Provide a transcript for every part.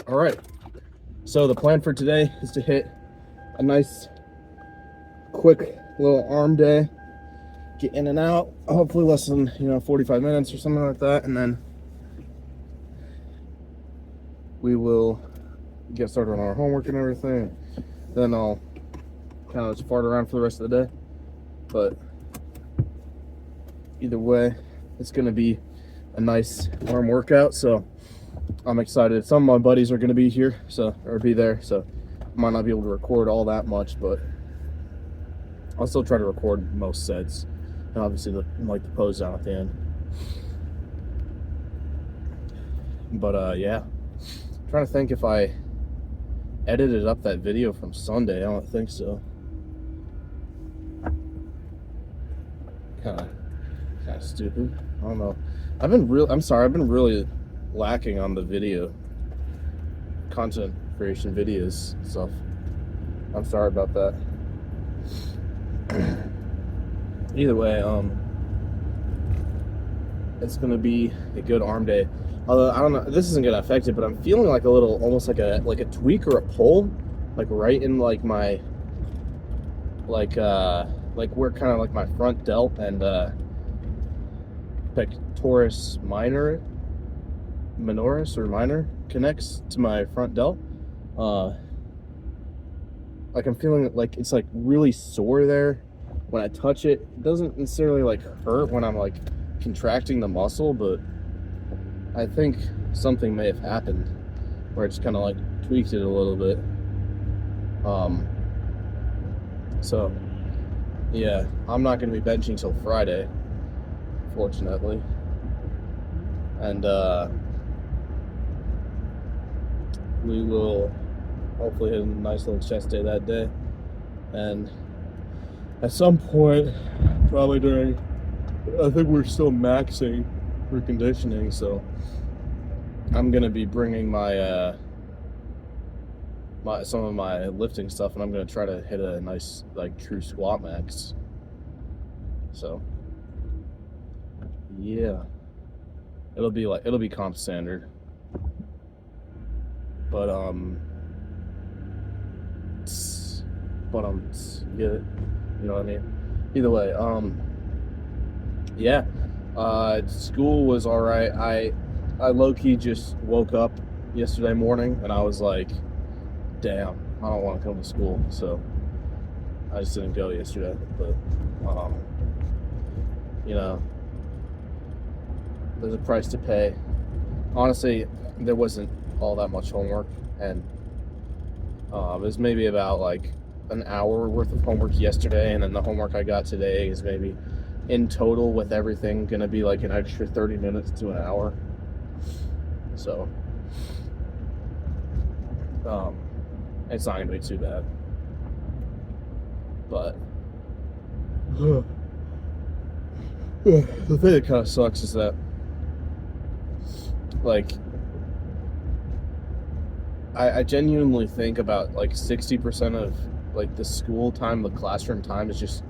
All right. So the plan for today is to hit a nice, quick little arm day, get in and out, hopefully less than 45 minutes or something like that, and then we will get started on our homework and everything. Then I'll kind of just fart around for the rest of the day. But either way, it's gonna be a nice arm workout. So I'm excited. Some of my buddies are gonna be here, or be there. So I might not be able to record all that much, but I'll still try to record most sets, and obviously the pose down at the end. But yeah, I'm trying to think if I edited up that video from Sunday. I don't think so. Kind of stupid. I don't know. I'm sorry. I've been really lacking on the video content creation videos stuff. I'm sorry about that. Either way, it's gonna be a good arm day. Although I don't know, this isn't gonna affect it, but I'm feeling like a little, almost like a tweak or a pull, like right in like my where kind of like my front delt and pectoris minor connects to my front delt. Like I'm feeling like it's like really sore there when I touch it. It doesn't necessarily like hurt when I'm like contracting the muscle, but I think something may have happened where it just kind of like tweaked it a little bit. So yeah, I'm not going to be benching till Friday, fortunately. And we will hopefully hit a nice little chest day that day. And at some point, probably during, I think we're still maxing for conditioning, so I'm going to be bringing my some of my lifting stuff, and I'm going to try to hit a nice like true squat max. So yeah, it'll be comp standard, but get it, you know what I mean? Either way, yeah, school was all right. I low-key just woke up yesterday morning and I was like, damn, I don't want to come to school, so I just didn't go yesterday. But there's a price to pay. Honestly, there wasn't all that much homework, and it was maybe about like an hour worth of homework yesterday, and then the homework I got today is maybe in total with everything gonna be like an extra 30 minutes to an hour. So it's not gonna be too bad. But the thing that kind of sucks is that like I genuinely think about like 60% of like the school time, the classroom time is just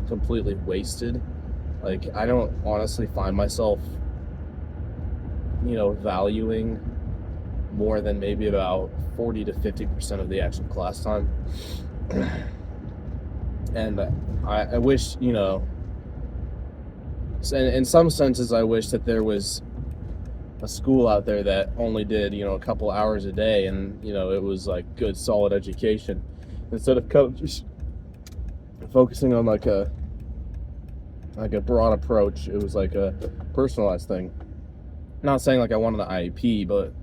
completely wasted. Like I don't honestly find myself valuing more than maybe about 40 to 50% of the actual class time. And I wish, in some senses, I wish that there was a school out there that only did, a couple hours a day, and, it was like good, solid education, instead of just focusing on like a broad approach. It was like a personalized thing. Not saying like I wanted an IEP, but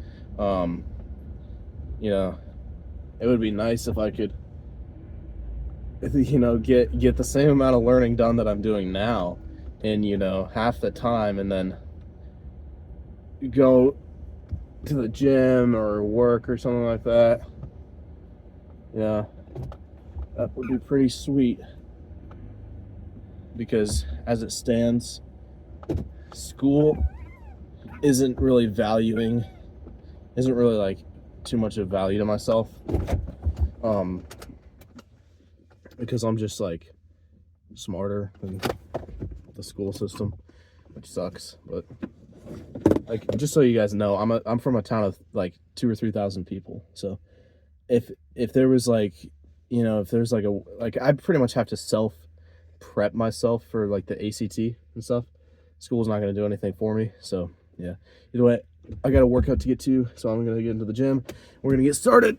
it would be nice if I could get the same amount of learning done that I'm doing now in half the time, and then go to the gym or work or something like that. Yeah, that would be pretty sweet, because as it stands, school isn't really like too much of value to myself, because I'm just like smarter than the school system, which sucks. But like just so you guys know, I'm from a town of like 2 or 3,000 people. So if there was like, if there's like I pretty much have to self prep myself for like the ACT and stuff. School's not going to do anything for me. So yeah, either way, I got a workout to get to, so I'm going to get into the gym. We're going to get started.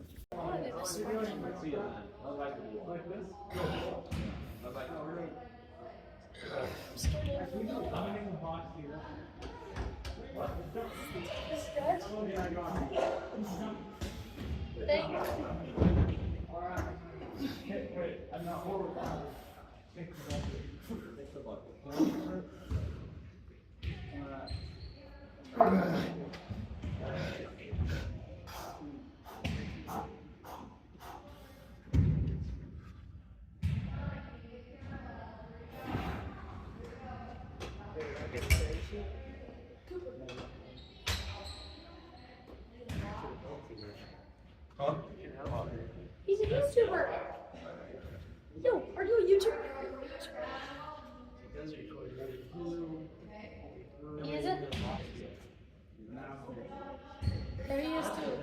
He's a YouTuber. Yo, are you a YouTuber? He isn't? There he is too.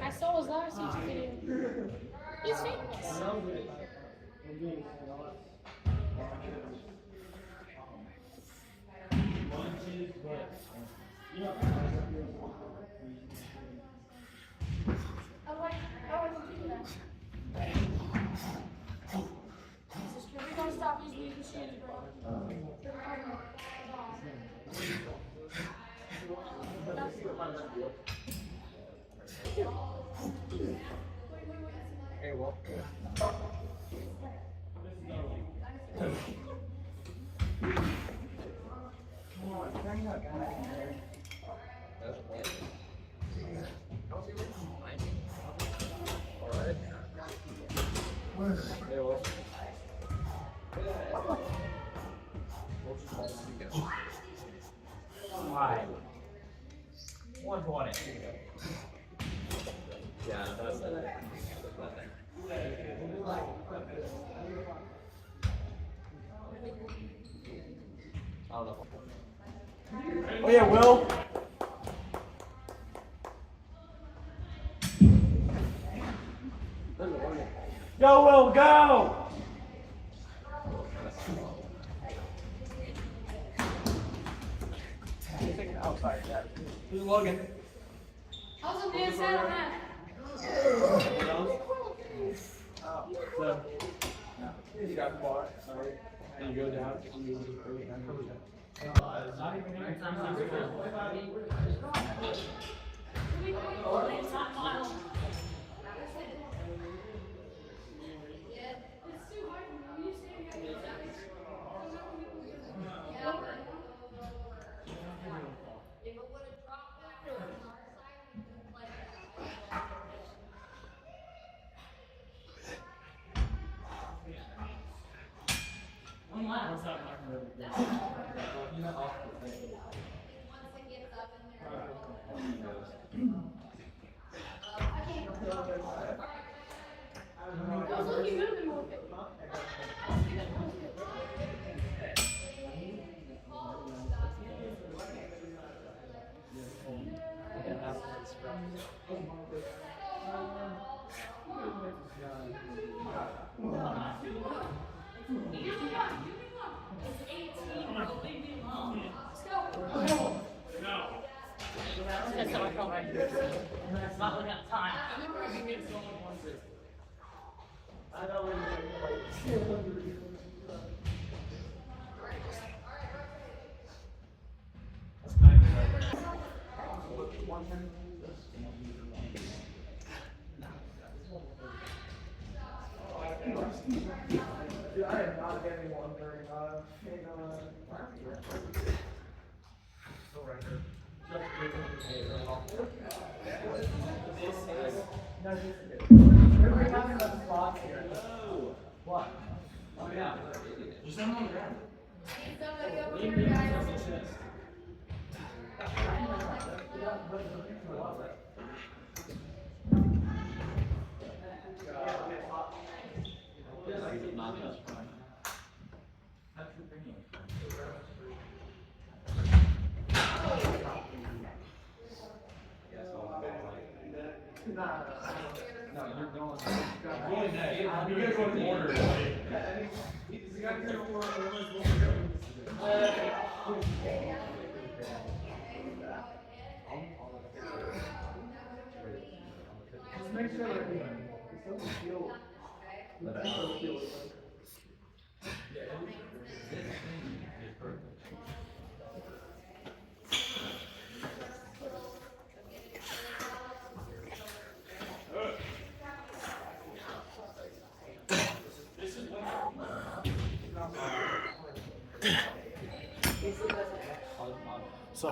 I saw his last YouTube video. He's famous. We're gonna stop these weed machines, bro. Hey, well. Five. 120. Yeah, that's it. I don't know. Oh yeah, Will. Go, Will, go! Outside that. Who's Logan? I was on the inside on that. So, you got bar, sorry. And you go down, and you bring it down. That's how I felt right here. It's not looking at time. Dude, I am not getting one during We're talking about the spots here. What? Oh yeah. Just on the ground. Somebody over here, guys. No, you're going. Going next. You gotta go in order. You gotta go in order. Just make sure that it doesn't feel. It doesn't feel. So.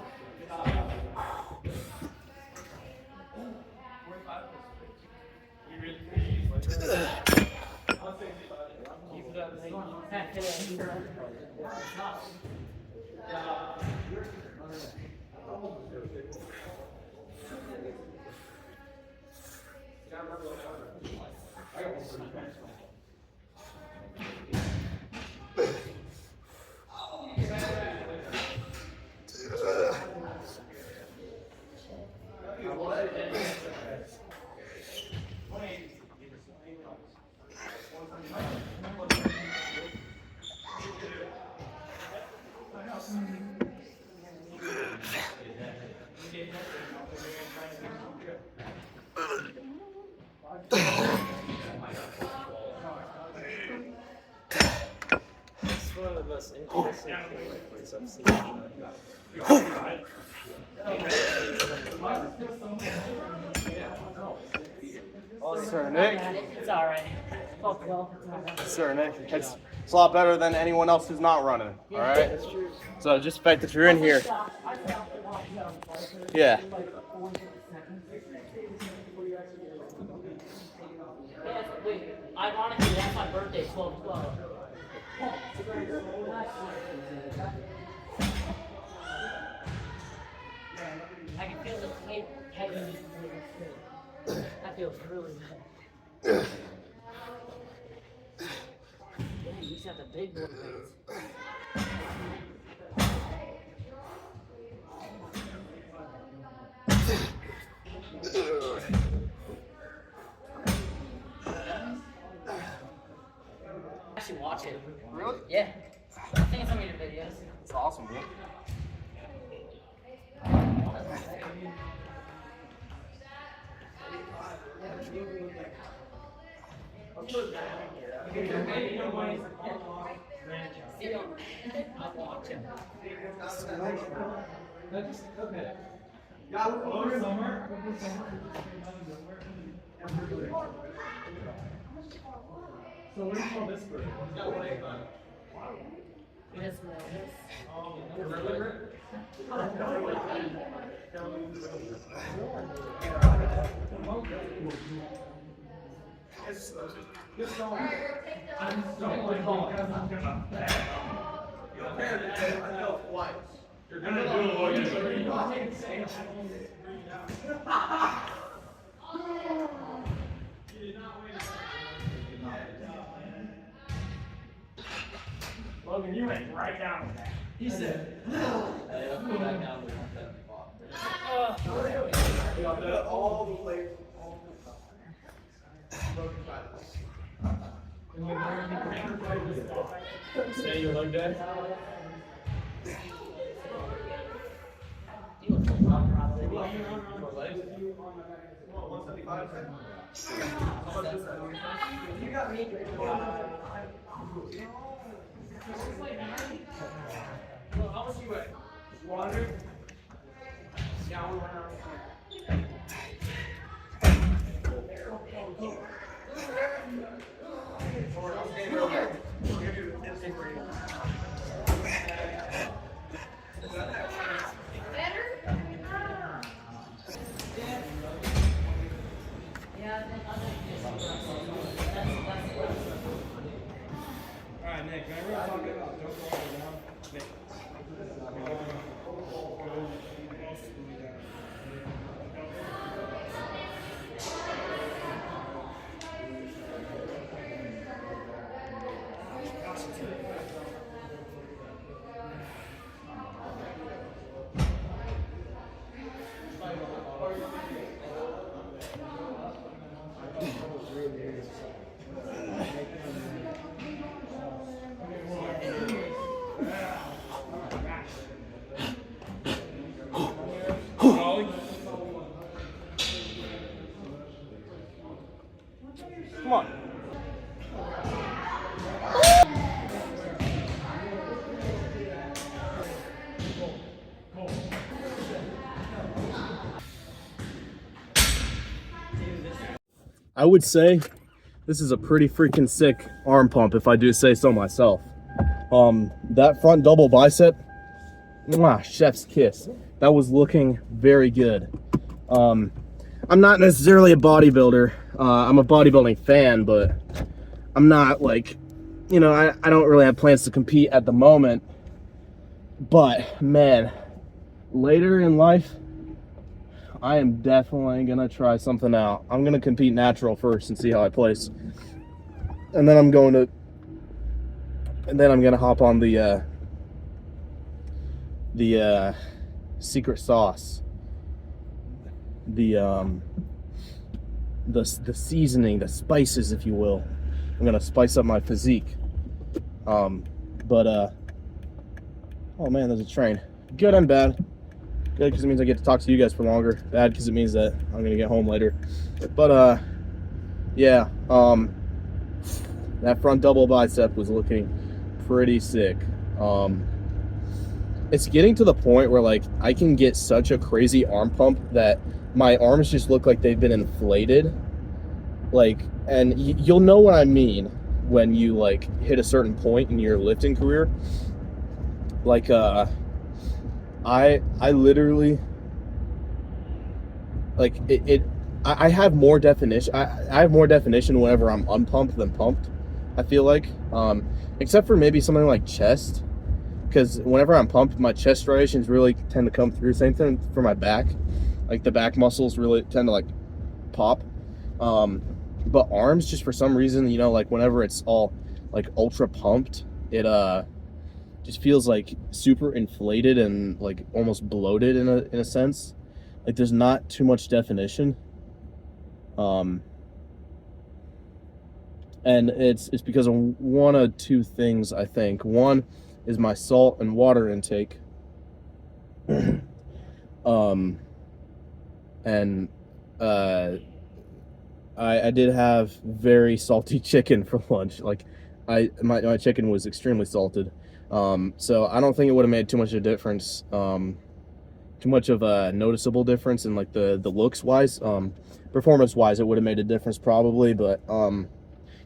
It's one of the most interesting things I've seen. Sir Nick. It's all right. Oh, well, Sir Nick. It's a lot better than anyone else who's not running. All right. So just the fact that you're in here. Yeah. Wait, ironically, that's my birthday, 12/12. I can feel the weight heavy. That feels really good. Yeah, you got the big boy weights. Actually watch it. Really? Yeah. I think it's on your videos. It's awesome, dude. I'll watch him. Okay. Yeah, over somewhere. So what do you call this bird? You're gonna do it while you're Logan, you went right down with that. He said, all the way. Say your leg day. You look like Bob probably. You got me. Well, how much you weigh? 100? Yeah, we went around. Alright, Nick, can I really talk about don't go all the way down? Nick. Come on. I would say this is a pretty freaking sick arm pump, if I do say so myself. That front double bicep, mwah, chef's kiss. That was looking very good. I'm not necessarily a bodybuilder. I'm a bodybuilding fan, but I'm not like, you know, I don't really have plans to compete at the moment. But man, later in life, I am definitely gonna try something out. I'm gonna compete natural first and see how I place, and then I'm gonna hop on the secret sauce, the seasoning, the spices, if you will. I'm gonna spice up my physique. Oh man, there's a train. Good and bad. Good because it means I get to talk to you guys for longer. Bad because it means that I'm gonna get home later. But yeah, that front double bicep was looking pretty sick. It's getting to the point where like I can get such a crazy arm pump that my arms just look like they've been inflated. Like, and you'll know what I mean when you like hit a certain point in your lifting career. Like I literally, like I have more definition. I have more definition whenever I'm unpumped than pumped, I feel like, except for maybe something like chest, because whenever I'm pumped, my chest striations really tend to come through. Same thing for my back, like the back muscles really tend to like pop. But arms, just for some reason, you know, like whenever it's all like ultra pumped, it just feels like super inflated and like almost bloated in a sense. Like there's not too much definition. And it's because of one of two things, I think. One is my salt and water intake. I did have very salty chicken for lunch. Like my chicken was extremely salted. So I don't think it would have made too much of a difference, too much of a noticeable difference in like the looks wise. Performance wise, it would have made a difference probably, but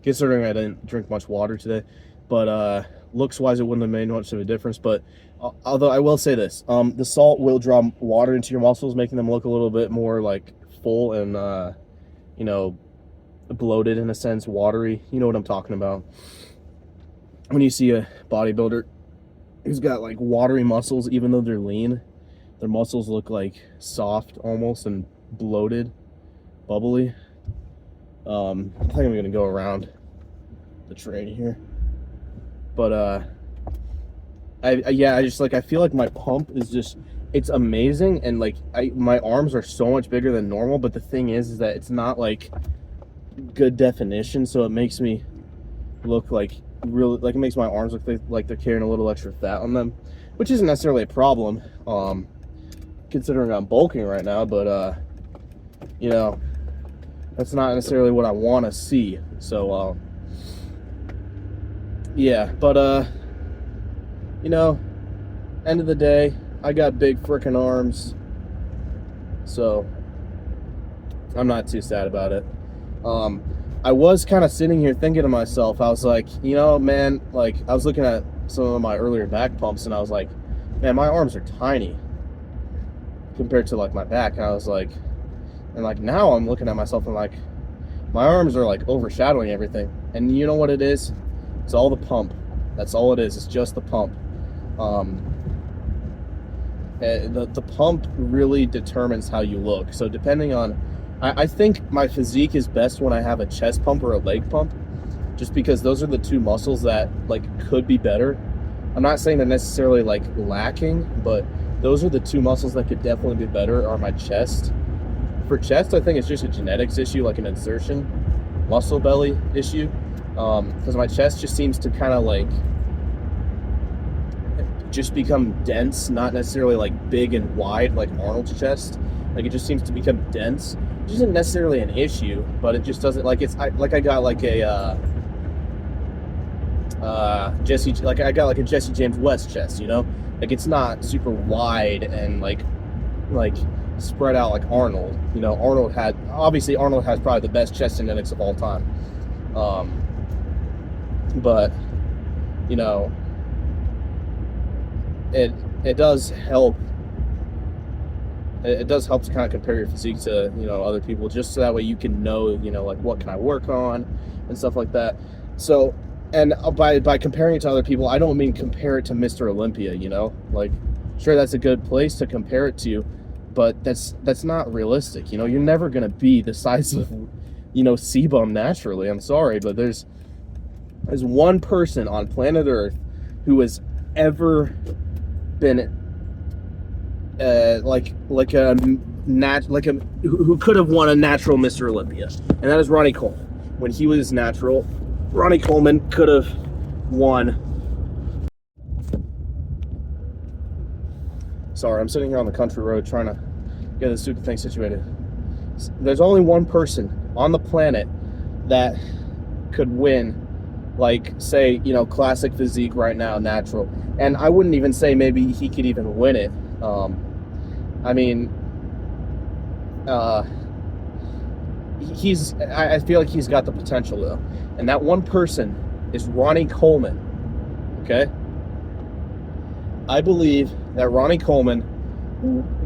considering I didn't drink much water today, but looks wise, it wouldn't have made much of a difference. But although I will say this, the salt will draw water into your muscles, making them look a little bit more like full and you know, bloated in a sense, watery. You know what I'm talking about. When you see a bodybuilder who's got like watery muscles, even though they're lean, their muscles look like soft almost and bloated, bubbly. I think I'm gonna go around the train here, but I feel like my pump is just, it's amazing, and like my arms are so much bigger than normal. But the thing is that it's not like good definition, so it makes me look like really, like it makes my arms look like they're carrying a little extra fat on them, which isn't necessarily a problem, considering I'm bulking right now. But you know, that's not necessarily what I want to see. So yeah, but you know, end of the day, I got big frickin' arms, so I'm not too sad about it. I was kind of sitting here thinking to myself, I was like, you know, man, like I was looking at some of my earlier back pumps and I was like, man, my arms are tiny compared to like my back. And I was like, and like now I'm looking at myself and like my arms are like overshadowing everything. And you know what it is? It's all the pump. That's all it is. It's just the pump. The pump really determines how you look. So depending on, I think my physique is best when I have a chest pump or a leg pump, just because those are the two muscles that like could be better. I'm not saying they're necessarily like lacking, but those are the two muscles that could definitely be better, are my chest. For chest, I think it's just a genetics issue, like an insertion. muscle belly issue, because my chest just seems to kind of like just become dense, not necessarily like big and wide like Arnold's chest. Like it just seems to become dense, which isn't necessarily an issue, but it just doesn't like I got like a Jesse James West chest, you know, like it's not super wide and like spread out like Arnold. You know, Arnold has probably the best chest genetics of all time, but you know, it does help. It does help to kind of compare your physique to, you know, other people, just so that way you can know, you know, like what can I work on and stuff like that. So, and by comparing it to other people, I don't mean compare it to Mr. Olympia, you know, like sure, that's a good place to compare it to, but that's not realistic. You know, you're never gonna be the size of, you know, CBum naturally. I'm sorry, but there's one person on planet Earth who has ever been who could have won a natural Mr. Olympia, and that is Ronnie Coleman. When he was natural, Ronnie Coleman could have won. Sorry, I'm sitting here on the country road trying to get this stupid thing situated. There's only one person on the planet that could win, like, say, you know, classic physique right now, natural. And I wouldn't even say maybe he could even win it. I mean, I feel like he's got the potential though. And that one person is Ronnie Coleman. Okay? I believe that Ronnie Coleman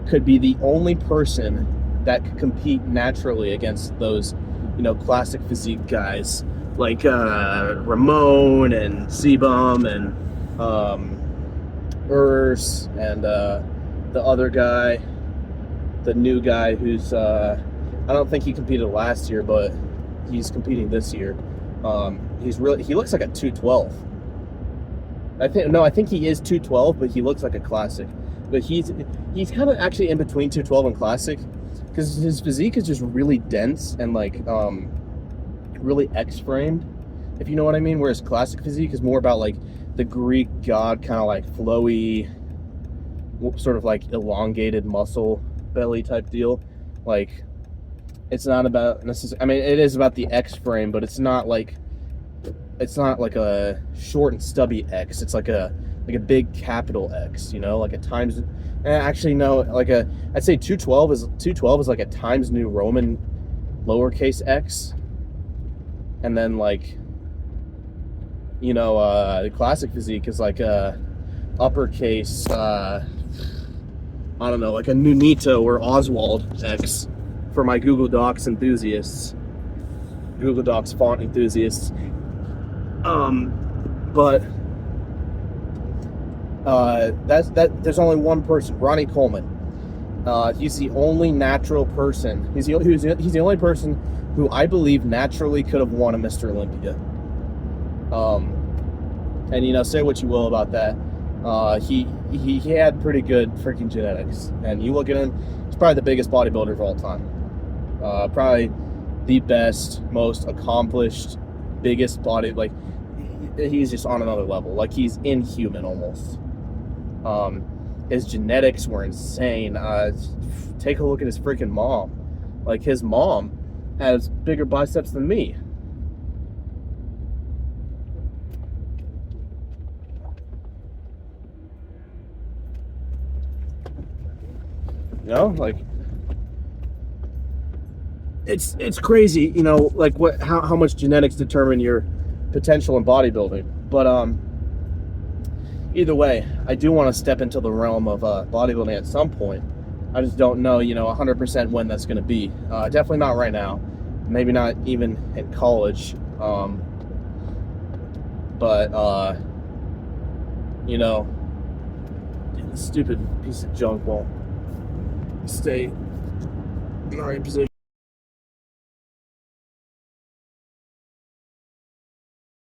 could be the only person that could compete naturally against those, you know, classic physique guys like Ramon and CBum and Urs and the other guy, the new guy who's I don't think he competed last year, but he's competing this year. He looks like a 212. I think he is 212, but he looks like a classic. But he's kind of actually in between 212 and classic, because his physique is just really dense and like really X-framed, if you know what I mean. Whereas classic physique is more about like the Greek god kind of like flowy, sort of like elongated muscle belly type deal. Like it's not about necessarily. I mean, it is about the X frame, but it's not like a short and stubby X. It's like a big capital X, you know, like a Times. Actually, no, I'd say 212 is like a Times New Roman lowercase x, and then like, you know, the classic physique is like a uppercase. I don't know, like a Nunito or Oswald X for my Google Docs enthusiasts, Google Docs font enthusiasts. But there's only one person, Ronnie Coleman. He's the only natural person. He's the only person who I believe naturally could have won a Mr. Olympia. And you know, say what you will about that. He had pretty good freaking genetics, and you look at him, he's probably the biggest bodybuilder of all time. Probably the best, most accomplished, biggest body. Like, he's just on another level. Like, he's inhuman almost. His genetics were insane. Take a look at his freaking mom. Like, his mom has bigger biceps than me. You know, like, it's crazy, you know, like how much genetics determine your potential in bodybuilding. But either way, I do want to step into the realm of bodybuilding at some point. I just don't know, you know, 100% when that's going to be. Definitely not right now. Maybe not even in college. But you know, this stupid piece of junk won't stay in the right position.